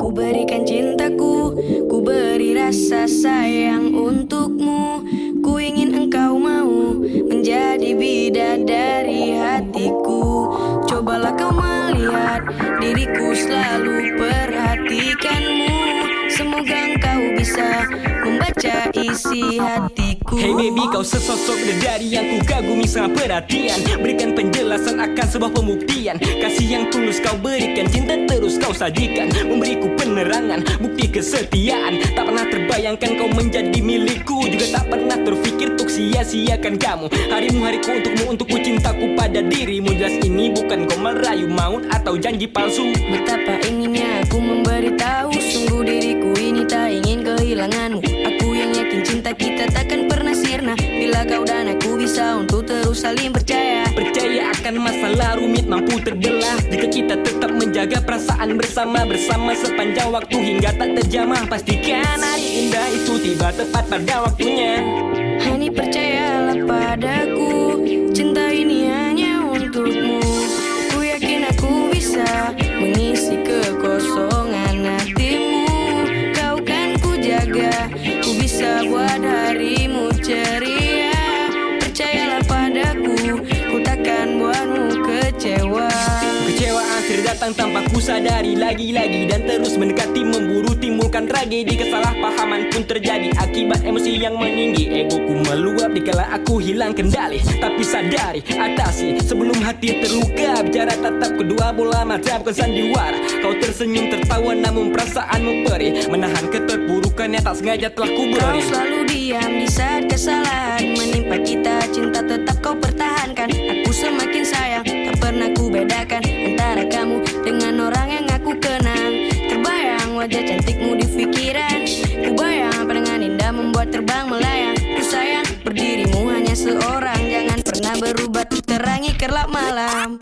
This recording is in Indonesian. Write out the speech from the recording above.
Ku berikan cintaku, ku beri rasa sayang untukmu. Ku ingin engkau mau menjadi bidadari hatiku. Cobalah kau melihat diriku selalu perhatikanmu. Semoga engkau bisa membaca isi hatiku. Hey baby, kau sesosok bidadari yang ku kagumi sangat perhatian. Berikan penjelasan akan sebuah pembuktian. Kasih yang tulus kau berikan, cinta terus kau sajikan. Memberiku penerangan, bukti kesetiaan. Tak pernah terbayangkan kau menjadi milikku. Juga tak pernah terfikir untuk sia-siakan kamu. Harimu hariku untukmu, untukku cintaku pada dirimu. Jelas ini bukan kau merayu maut atau janji palsu. Betapa inginnya aku memberitahu, sungguh diriku ini tak ingin kehilanganmu. Aku yang yakin cinta kita takkan pernah sirna bila kau dan aku bisa untuk terus saling percaya. Percaya akan masalah rumit mampu terbelah jika kita tetap menjaga perasaan bersama sepanjang waktu hingga tak terjamah. Pastikan hari indah itu tiba tepat pada waktunya. Hani, percayalah padaku, cinta ini hanya untukmu. Ku yakin aku bisa mengisi kekosongan hatimu. Kau kan ku jaga, ku bisa buat harimu ceria. Percayalah padaku, ku takkan buatmu kecewa. Kecewaan sering datang tanpa ku sadari lagi-lagi dan terus mendekati memburu timbulkan tragedi. Kesalahpahaman pun terjadi akibat emosi yang meninggi. Egoku meluap dikala aku hilang kendali. Tapi sadari, atasi sebelum hati terluka. Bicara tatap kedua bola mata bukan sandiwara. Kau tersenyum tertawa namun perasaanmu perih. Menahan keterpurukan yang tak sengaja telah ku Kau beri. selalu diam di saat kesalahan menimpa kita, cinta tetap kau pertahankan. Aku semakin sayang, tak pernah ku bedakan antara kamu dengan orang yang aku kenang. Terbayang wajah cantikmu di pikiran, ku bayang pandangan indah membuat terbang melayang. Ku sayang berdirimu hanya seorang, jangan pernah berubah untuk terangi kelap malam.